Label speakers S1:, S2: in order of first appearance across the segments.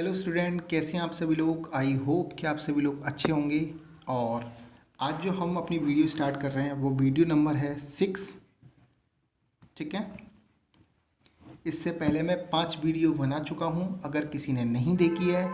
S1: Hello student, कैसे हैं आप सभी लोग। आई होप कि आप सभी लोग अच्छे होंगे। और आज जो हम अपनी वीडियो स्टार्ट कर रहे हैं वो वीडियो नंबर है 6। ठीक है, इससे पहले मैं 5 वीडियो बना चुका हूं। अगर किसी ने नहीं देखी है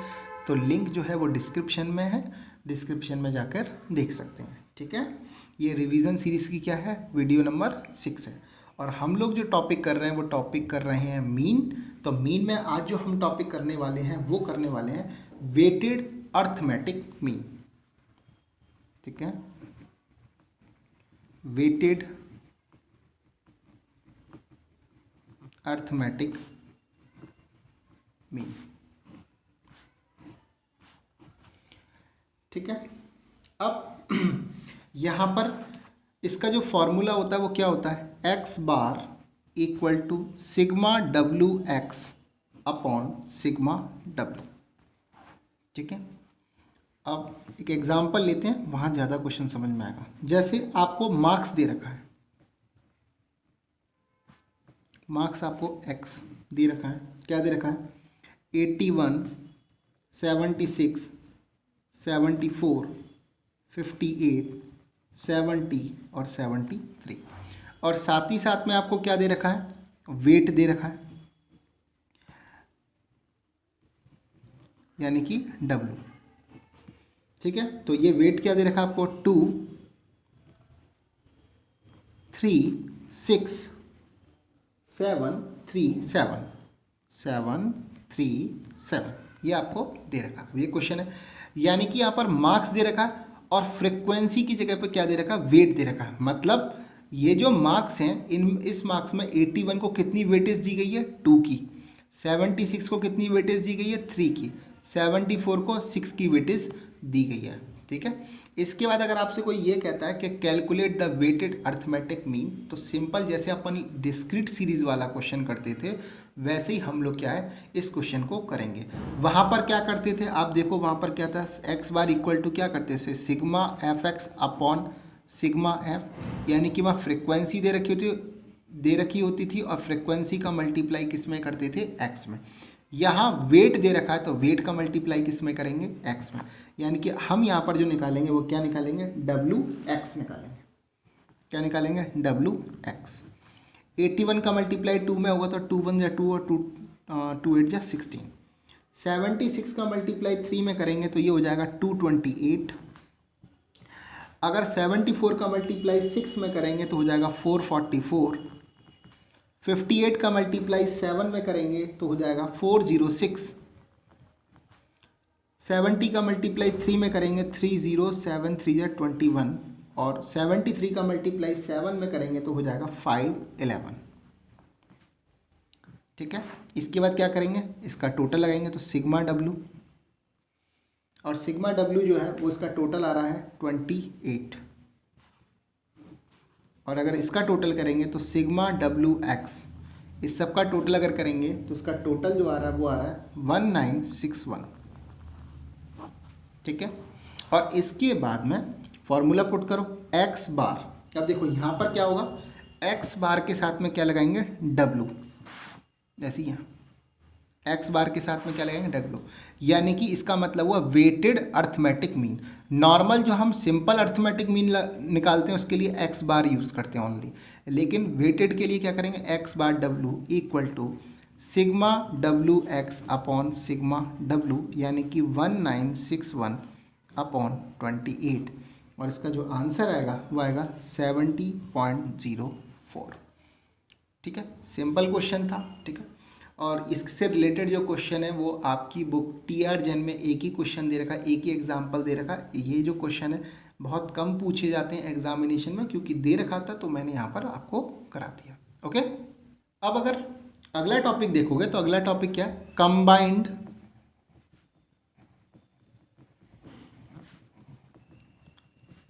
S1: तो लिंक जो है वो डिस्क्रिप्शन में है, डिस्क्रिप्शन में जाकर देख सकते हैं। ठीक है, ये रिवीजन सीरीज़ की क्या है, वीडियो नंबर 6 है। और हम लोग जो टॉपिक कर रहे हैं वो टॉपिक कर रहे हैं मीन। तो मीन में आज जो हम टॉपिक करने वाले हैं वो करने वाले हैं वेटेड अर्थमेटिक मीन। ठीक है, वेटेड अर्थमेटिक मीन। ठीक है, अब यहाँ पर इसका जो फॉर्मूला होता है वो क्या होता है, x bar equal to sigma W x upon sigma W. ठीक है, अब एक एग्जांपल लेते हैं, वहाँ ज़्यादा क्वेश्चन समझ में आएगा। जैसे आपको मार्क्स दे रखा है, मार्क्स आपको एक्स दे रखा है, क्या दे रखा है 81, 76, 74, 58, 70 और 73। और साथ ही साथ में आपको क्या दे रखा है, वेट दे रखा है, यानी कि W। ठीक है, तो ये वेट क्या दे रखा है आपको 2, 3, 6, 7, 3, 7, 7, 3, 7, ये आपको दे रखा है। ये क्वेश्चन है, यानी कि यहाँ पर मार्क्स दे रखा है और फ्रिक्वेंसी की जगह पर क्या दे रखा है, वेट दे रखा है। मतलब ये जो मार्क्स हैं, इस मार्क्स में 81 को कितनी वेटेज दी गई है, 2 की। 76 को कितनी वेटेज दी गई है, 3 की। 74 को 6 की वेटेज दी गई है। ठीक है, इसके बाद अगर आपसे कोई ये कहता है कि calculate the weighted arithmetic mean, तो सिंपल जैसे अपन डिस्क्रीट सीरीज वाला क्वेश्चन करते थे वैसे ही हम लोग क्या है इस क्वेश्चन को करेंगे। वहाँ पर क्या करते थे आप देखो, वहाँ पर क्या था, एक्स बार इक्वल टू क्या करते थे, sigma F x upon sigma F, यानी कि वहाँ फ्रिक्वेंसी दे रखी होती थी और फ्रिक्वेंसी का मल्टीप्लाई किस में करते थे, एक्स में। यहाँ वेट दे रखा है तो वेट का मल्टीप्लाई किस में करेंगे, एक्स में। यानी कि हम यहाँ पर जो निकालेंगे वो क्या निकालेंगे, डब्ल्यू एक्स निकालेंगे। क्या निकालेंगे, डब्ल्यू एक्स। 81 का मल्टीप्लाई 2 में होगा तो 2 1 जा 2 और 2 8 जा 16। 76 का मल्टीप्लाई 3 में करेंगे तो ये हो जाएगा 228। अगर 74 का मल्टीप्लाई 6 में करेंगे तो हो जाएगा 444। 58 का मल्टीप्लाई 7 में करेंगे तो हो जाएगा 406। 70 का मल्टीप्लाई 3 में करेंगे 3073 या 21। और 73 का मल्टीप्लाई 7 में करेंगे तो हो जाएगा 511। ठीक है, इसके बाद क्या करेंगे, इसका टोटल लगाएंगे तो सिग्मा डब्ल्यू, और सिग्मा डब्ल्यू जो है वो इसका टोटल आ रहा है 28। और अगर इसका टोटल करेंगे तो सिग्मा डब्ल्यू एक्स, इस सब का टोटल अगर करेंगे तो इसका टोटल जो आ रहा है वो आ रहा है 1961। ठीक है, और इसके बाद में फॉर्मूला पुट करो एक्स बार। अब देखो यहाँ पर क्या होगा, एक्स बार के साथ में क्या लगाएंगे, डब्ल्यू। जैसे यहाँ एक्स बार के साथ में क्या लगाएंगे, डब्ल्यू, यानी कि इसका मतलब हुआ वेटेड अर्थमेटिक मीन। नॉर्मल जो हम सिंपल अर्थमेटिक मीन निकालते हैं उसके लिए एक्स बार यूज़ करते हैं ओनली, लेकिन वेटेड के लिए क्या करेंगे, x bar W equal to sigma W x upon sigma W, यानी कि 1961 अपॉन 28। और इसका जो आंसर आएगा वो आएगा 70.04। ठीक है, सिंपल क्वेश्चन था। ठीक है, और इससे रिलेटेड जो क्वेश्चन है वो आपकी बुक TR जैन में एक ही क्वेश्चन दे रखा है, एक ही एग्जाम्पल दे रखा है। ये जो क्वेश्चन है बहुत कम पूछे जाते हैं एग्जामिनेशन में, क्योंकि दे रखा था तो मैंने यहाँ पर आपको करा दिया। ओके, अब अगर अगला टॉपिक देखोगे तो अगला टॉपिक क्या है, कंबाइंड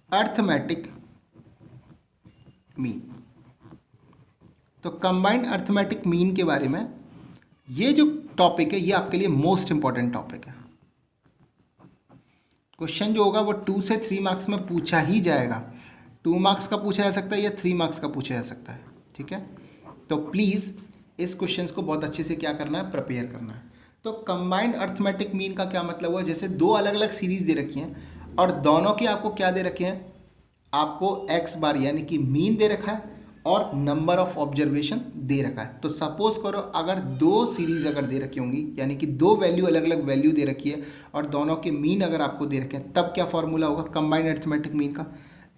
S1: अर्थमेटिक मीन। तो कंबाइंड अर्थमेटिक मीन के बारे में ये जो टॉपिक है ये आपके लिए मोस्ट इंपॉर्टेंट टॉपिक है। क्वेश्चन जो होगा वो 2 से 3 मार्क्स में पूछा ही जाएगा। 2 मार्क्स का पूछा जा सकता है या 3 मार्क्स का पूछा जा सकता है। ठीक है, तो प्लीज़ इस क्वेश्चंस को बहुत अच्छे से क्या करना है, प्रिपेयर करना है। तो कंबाइंड अर्थमेटिक मीन का क्या मतलब हुआ, जैसे दो अलग अलग सीरीज दे रखी हैं और दोनों के आपको क्या दे रखे हैं, आपको एक्स बार यानी कि मीन दे रखा है और नंबर ऑफ ऑब्जर्वेशन दे रखा है। तो सपोज करो अगर दो सीरीज अगर दे रखी होंगी यानी कि दो वैल्यू अलग अलग वैल्यू दे रखी है और दोनों के मीन अगर आपको दे रखे हैं, तब क्या फॉर्मूला होगा कंबाइंड अर्थमेटिक मीन का,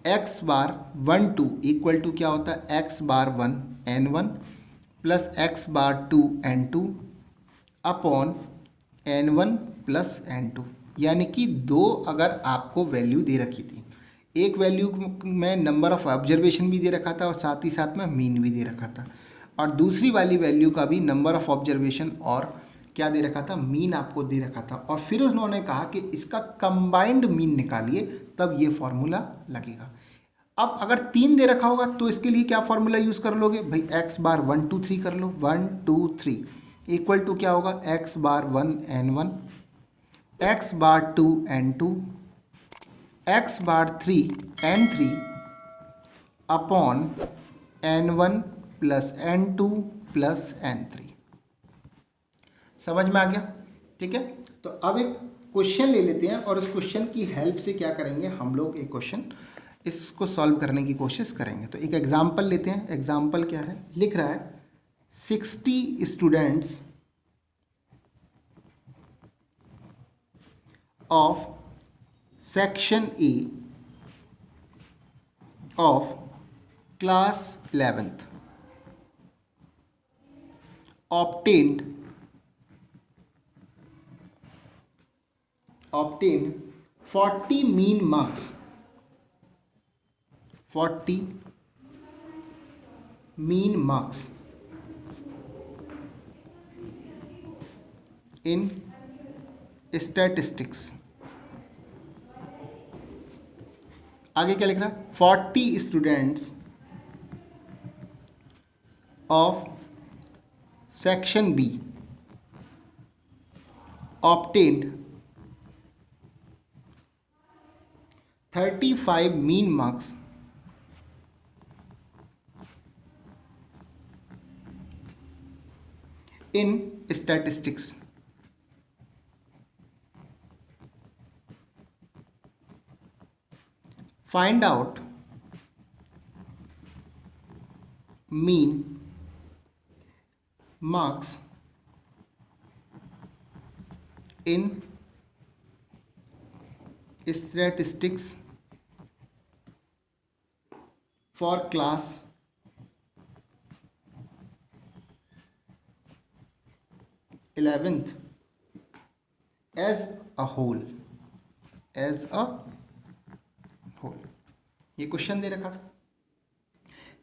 S1: एक्स बार 1 2 इक्वल टू क्या होता है, एक्स बार 1 n1 प्लस एक्स बार 2 n2 upon n1 plus n2। यानी कि दो अगर आपको वैल्यू दे रखी थी, एक वैल्यू में नंबर ऑफ ऑब्जर्वेशन भी दे रखा था और साथ ही साथ में मीन भी दे रखा था, और दूसरी वाली वैल्यू का भी नंबर ऑफ ऑब्जर्वेशन और क्या दे रखा था, मीन आपको दे रखा था, और फिर उन्होंने कहा कि इसका कंबाइंड मीन निकालिए तब ये फॉर्मूला लगेगा। अब अगर 3 दे रखा होगा तो इसके लिए क्या फॉर्मूला यूज़ कर लोगे भाई, एक्स बार 1 2 3 कर लो, 1 2 3 इक्वल टू क्या होगा, एक्स बार 1 n1 एक्स बार 2 n2 एक्स बार 3 n3 upon n1 plus n2 plus n3। समझ में आ गया? ठीक है, तो अब एक क्वेश्चन ले लेते हैं और उस क्वेश्चन की हेल्प से क्या करेंगे हम लोग, एक क्वेश्चन इसको सॉल्व करने की कोशिश करेंगे। तो एक एग्जाम्पल लेते हैं। एग्जाम्पल क्या है, लिख रहा है 60 students of section A of class 11th obtained 40 mean marks, 40 mean marks in statistics। आगे क्या लिख रहा है, 40 students of section B obtained 35 mean marks in statistics। Find out mean marks in statistics for class 11th as a whole, as a whole। ये question दे रखा था।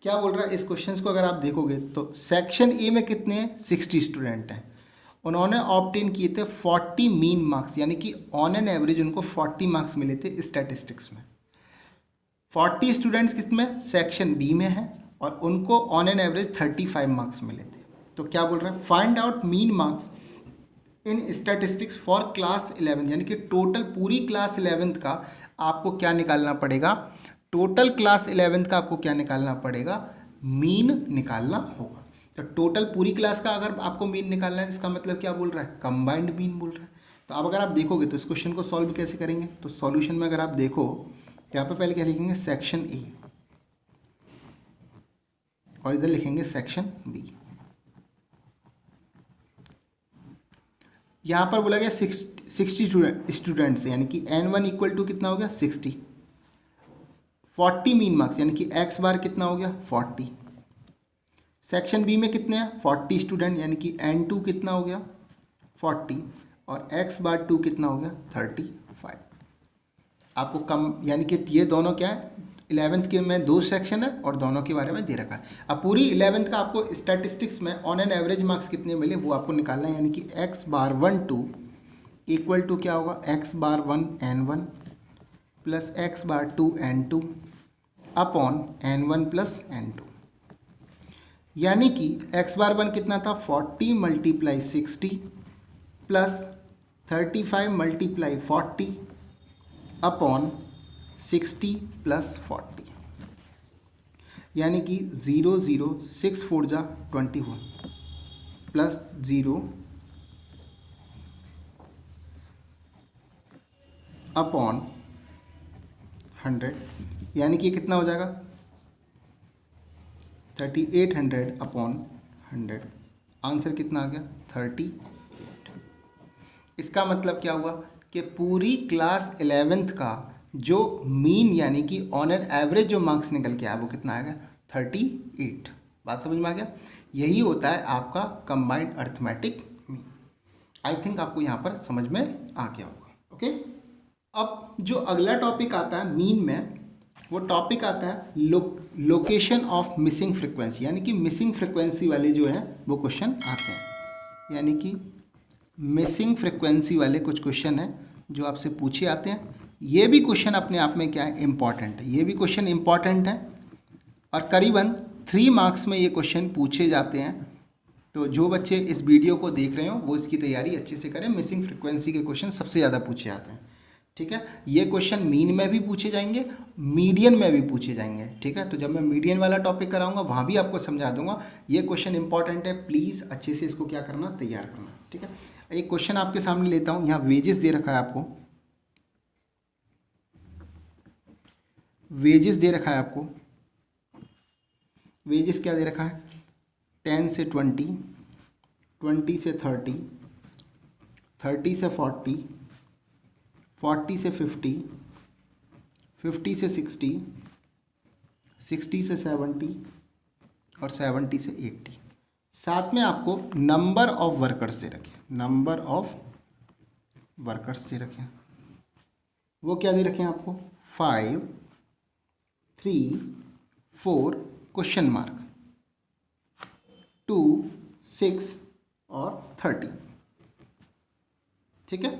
S1: क्या बोल रहा है, इस क्वेश्चन को अगर आप देखोगे तो सेक्शन ए में कितने हैं, 60 स्टूडेंट हैं, उन्होंने ऑब्टेन किए थे 40 मीन मार्क्स, यानी कि ऑन एन एवरेज उनको 40 मार्क्स मिले थे स्टैटिस्टिक्स में। 40 स्टूडेंट्स किसमें, सेक्शन बी में है, और उनको ऑन एन एवरेज 35 मार्क्स मिले थे। तो क्या बोल रहा है, find out mean marks in statistics for class 11, यानी कि टोटल पूरी क्लास 11th का आपको क्या निकालना पड़ेगा, टोटल क्लास 11th का आपको क्या निकालना पड़ेगा, मीन निकालना होगा। तो टोटल पूरी क्लास का अगर आपको मीन निकालना है, इसका मतलब क्या बोल रहा है, कंबाइंड मीन बोल रहा है। तो अब अगर आप देखोगे तो इस क्वेश्चन को सॉल्व कैसे करेंगे, तो सॉल्यूशन में अगर आप देखो यहाँ पे पहले क्या लिखेंगे, सेक्शन ए, और इधर लिखेंगे सेक्शन बी। यहाँ पर बोला गया 60 स्टूडेंट्स, यानी कि n1 इक्वल टू कितना हो गया, 60, 40 मीन मार्क्स यानी कि x बार कितना हो गया, 40। सेक्शन बी में कितने हैं, 40 स्टूडेंट, यानी कि n2 कितना हो गया, 40, और x बार 2 कितना हो गया, 35। आपको कम, यानी कि ये दोनों क्या है, 11th के में 2 सेक्शन है और दोनों के बारे में दे रखा है। अब पूरी 11th का आपको स्टैटिस्टिक्स में ऑन एन एवरेज मार्क्स कितने मिले वो आपको निकालना है, यानी कि x बार 1 2 इक्वल टू क्या होगा, x बार 1 n1 प्लस x बार 2 n2 upon n1 plus n2। यानी कि x बार 1 कितना था, 40 multiply 60 plus 35 multiply 40 upon 60 plus 40, यानी कि 0 0 6 4 जा 21 प्लस 0 अपॉन 100, यानी कि कितना हो जाएगा 3800 अपॉन 100। आंसर कितना आ गया 38। इसका मतलब क्या हुआ कि पूरी क्लास 11th का जो मीन यानी कि ऑन एन एवरेज जो मार्क्स निकल के आया वो कितना आएगा 38। बात समझ में आ गया। यही होता है आपका combined arithmetic mean. I think आपको यहाँ पर समझ में आ गया होगा। ओके, अब जो अगला टॉपिक आता है मीन में, वो टॉपिक आता है लोकेशन ऑफ मिसिंग फ्रिक्वेंसी, यानी कि मिसिंग फ्रिक्वेंसी वाले जो है वो क्वेश्चन आते हैं। यानी कि मिसिंग फ्रिक्वेंसी वाले कुछ क्वेश्चन हैं जो आपसे पूछे आते हैं। ये भी क्वेश्चन अपने आप में क्या है इम्पॉर्टेंट है, ये भी क्वेश्चन इम्पॉर्टेंट है और करीबन 3 मार्क्स में ये क्वेश्चन पूछे जाते हैं। तो जो बच्चे इस वीडियो को देख रहे हो वो इसकी तैयारी अच्छे से करें। मिसिंग फ्रिक्वेंसी के क्वेश्चन सबसे ज़्यादा पूछे जाते हैं। ठीक है, ये क्वेश्चन मीन में भी पूछे जाएंगे, मीडियन में भी पूछे जाएंगे। ठीक है, तो जब मैं मीडियन वाला टॉपिक कराऊंगा वहाँ भी आपको समझा दूंगा। ये क्वेश्चन इंपॉर्टेंट है, प्लीज़ अच्छे से इसको क्या करना, तैयार करना। ठीक है, एक क्वेश्चन आपके सामने लेता हूँ। यहाँ वेजेस दे रखा है आपको, वेजेस दे रखा है आपको। वेजेस क्या दे रखा है 10 से 20, 20 से 30, 30 से 40, 40 से 50, 50 से 60, 60 से 70 और 70 से 80। साथ में आपको नंबर ऑफ वर्कर्स दे रखे, नंबर ऑफ वर्कर्स दे रखे। वो क्या दे रखे हैं आपको 5, 3, 4 क्वेश्चन मार्क, 2, 6 और 30। ठीक है,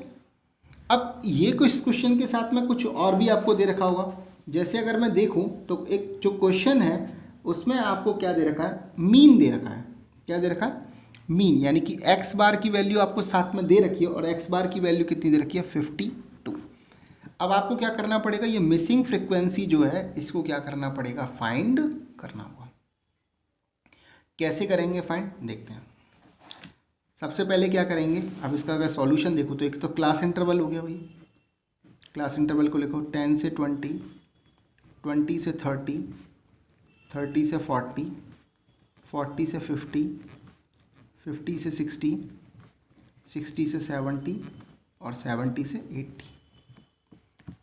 S1: अब ये कुछ क्वेश्चन के साथ में कुछ और भी आपको दे रखा होगा। जैसे अगर मैं देखूं तो एक जो क्वेश्चन है उसमें आपको क्या दे रखा है, मीन दे रखा है। क्या दे रखा है, मीन, यानी कि एक्स बार की वैल्यू आपको साथ में दे रखी है और एक्स बार की वैल्यू कितनी दे रखी है 52। अब आपको क्या करना पड़ेगा, ये मिसिंग फ्रिक्वेंसी जो है इसको क्या करना पड़ेगा, फाइंड करना होगा। कैसे करेंगे फाइंड, देखते हैं। सबसे पहले क्या करेंगे, अब इसका अगर सॉल्यूशन देखो तो एक तो क्लास इंटरवल हो गया भाई, क्लास इंटरवल को लिखो 10 से 20, 20 से 30, 30 से 40, 40 से 50, 50 से 60, 60 से 70 और 70 से 80।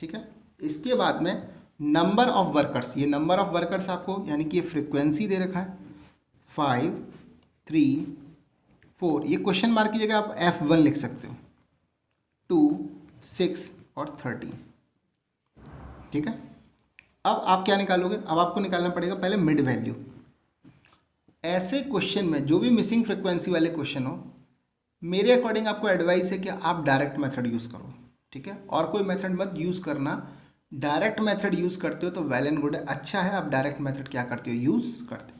S1: ठीक है, इसके बाद में नंबर ऑफ वर्कर्स, ये नंबर ऑफ वर्कर्स आपको यानी कि ये फ्रिक्वेंसी दे रखा है 5, 3, 4। ये क्वेश्चन मार्क की जगह आप F1 लिख सकते हो, 2, 6 और 30। ठीक है, अब आप क्या निकालोगे, अब आपको निकालना पड़ेगा पहले मिड वैल्यू। ऐसे क्वेश्चन में जो भी मिसिंग फ्रिक्वेंसी वाले क्वेश्चन हो, मेरे अकॉर्डिंग आपको एडवाइस है कि आप डायरेक्ट मेथड यूज़ करो। ठीक है, और कोई मेथड मत यूज़ करना। डायरेक्ट मेथड यूज़ करते हो तो वेल एंड गुड है, अच्छा है आप डायरेक्ट मेथड क्या करते हो, यूज़ करते हो।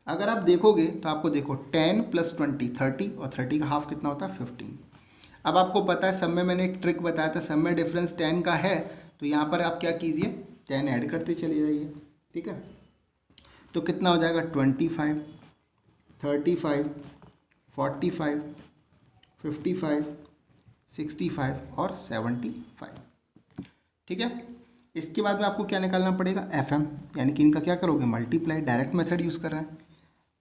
S1: अगर आप देखोगे तो आपको देखो 10 + 20 30 और 30 का हाफ कितना होता है 15। अब आपको पता है सब में मैंने एक ट्रिक बताया था, सब में डिफरेंस 10 का है तो यहाँ पर आप क्या कीजिए 10 ऐड करते चले जाइए। ठीक है, तो कितना हो जाएगा 25, 35, 45, 55, 65 और 75। ठीक है, इसके बाद में आपको क्या निकालना पड़ेगा FM, यानी कि इनका क्या करोगे मल्टीप्लाई, डायरेक्ट मेथड यूज़ कर रहे हैं।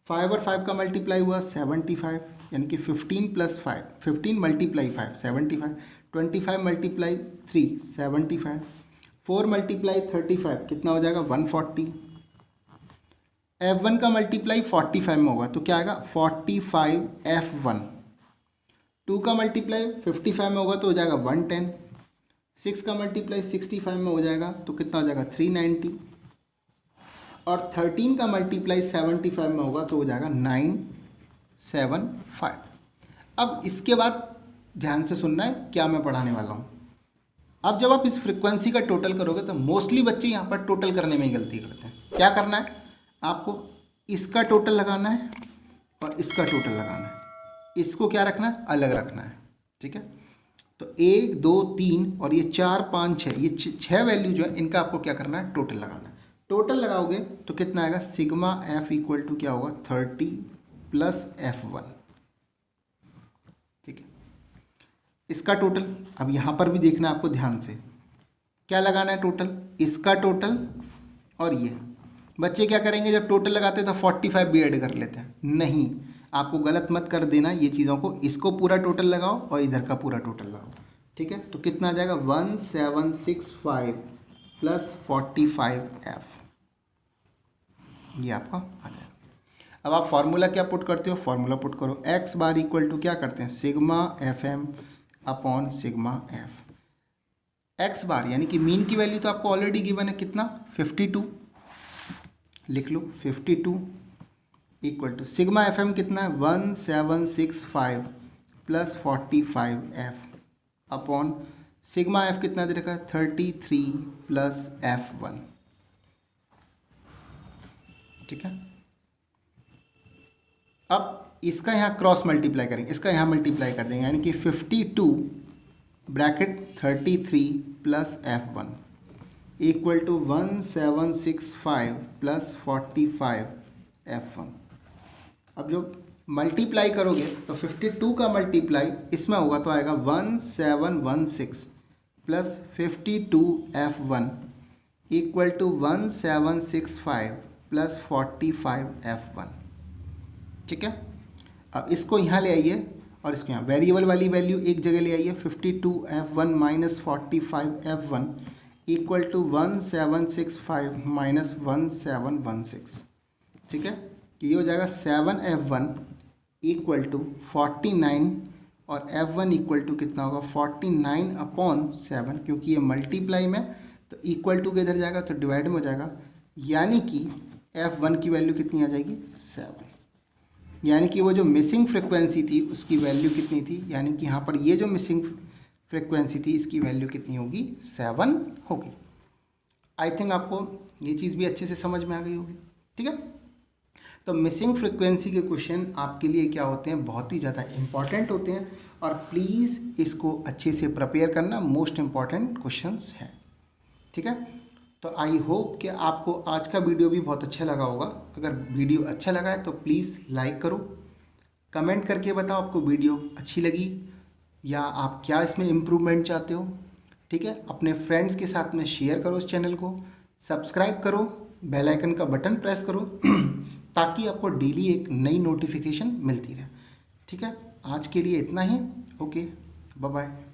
S1: 5 और 5 का मल्टीप्लाई हुआ 75, यानी कि 15 + 5, 15 × 5 75, 25 × 3 75, 4 × 35 कितना हो जाएगा 140। F1 का मल्टीप्लाई 45 में होगा तो क्या आएगा 45 F1। 2 का मल्टीप्लाई 55 में होगा तो हो जाएगा 110। 6 का मल्टीप्लाई 65 में हो जाएगा तो कितना हो जाएगा 390। और 13 का मल्टीप्लाई 75 में होगा तो हो जाएगा 975। अब इसके बाद ध्यान से सुनना है क्या मैं पढ़ाने वाला हूँ। अब जब आप इस फ्रिक्वेंसी का टोटल करोगे तो मोस्टली बच्चे यहाँ पर टोटल करने में ही गलती करते हैं। क्या करना है, आपको इसका टोटल लगाना है और इसका टोटल लगाना है, इसको क्या रखना है अलग रखना है। ठीक है, तो 1 2 3 और ये 4 5 6, ये 6 वैल्यू जो है इनका आपको क्या करना है टोटल लगाना है। टोटल लगाओगे तो कितना आएगा सिग्मा F = क्या होगा 30 + F1। ठीक है, इसका टोटल अब यहाँ पर भी देखना है आपको ध्यान से। क्या लगाना है टोटल, इसका टोटल और ये। बच्चे क्या करेंगे, जब टोटल लगाते हैं तो 45 भी ऐड कर लेते हैं। नहीं, आपको गलत मत कर देना ये चीज़ों को, इसको पूरा टोटल लगाओ और इधर का पूरा टोटल लगाओ। ठीक है, तो कितना आ जाएगा 1765 प्लस 45F, ये आपका आ जाएगा। अब आप फार्मूला क्या पुट करते हो, फार्मूला पुट करो, एक्स बार इक्वल टू क्या करते हैं, sigma F M upon sigma F. X bar यानी कि मीन की वैल्यू तो आपको ऑलरेडी गिवन है, कितना 52, लिख लो 52 equal to sigma F m कितना है 1765 plus 45F upon sigma F कितना दे रखा है 33 प्लस F1। ठीक है, अब इसका यहाँ क्रॉस मल्टीप्लाई करेंगे, इसका यहाँ मल्टीप्लाई कर देंगे, यानी कि 52 bracket 33 plus F1 equal to 1765 plus 45F1। अब जो मल्टीप्लाई करोगे तो 52 का मल्टीप्लाई इसमें होगा तो आएगा 1716 plus 52F1 equal to 1765 plus 45F1। ठीक है, अब इसको यहाँ ले आइए और इसको यहाँ वेरिएबल वाली वैल्यू एक जगह ले आइए, 52F1 minus 45F1 equal to 1765 minus 1716। ठीक है, ये हो जाएगा 7F1 इक्वल टू 49 और F1 इक्वल टू कितना होगा 49 अपॉन 7, क्योंकि ये मल्टीप्लाई में तो इक्वल टू के इधर जाएगा तो डिवाइड में हो जाएगा, यानी कि F1 की वैल्यू कितनी आ जाएगी 7। यानी कि वो जो मिसिंग फ्रिक्वेंसी थी उसकी वैल्यू कितनी थी, यानी कि यहाँ पर ये जो मिसिंग फ्रिक्वेंसी थी इसकी वैल्यू कितनी होगी 7 होगी। आई थिंक आपको ये चीज़ भी अच्छे से समझ में आ गई होगी। ठीक है, तो मिसिंग फ्रिक्वेंसी के क्वेश्चन आपके लिए क्या होते हैं, बहुत ही ज़्यादा इम्पॉर्टेंट होते हैं और प्लीज़ इसको अच्छे से प्रिपेयर करना, मोस्ट इम्पॉर्टेंट क्वेश्चंस हैं। ठीक है, तो आई होप कि आपको आज का वीडियो भी बहुत अच्छा लगा होगा। अगर वीडियो अच्छा लगा है तो प्लीज़ लाइक करो, कमेंट करके बताओ आपको वीडियो अच्छी लगी या आप क्या इसमें इम्प्रूवमेंट चाहते हो। ठीक है, अपने फ्रेंड्स के साथ में शेयर करो इस चैनल को, सब्सक्राइब करो, बेल आइकन का बटन प्रेस करो ताकि आपको डेली एक नई नोटिफिकेशन मिलती रहे। ठीक है, आज के लिए इतना ही। Okay, bye bye.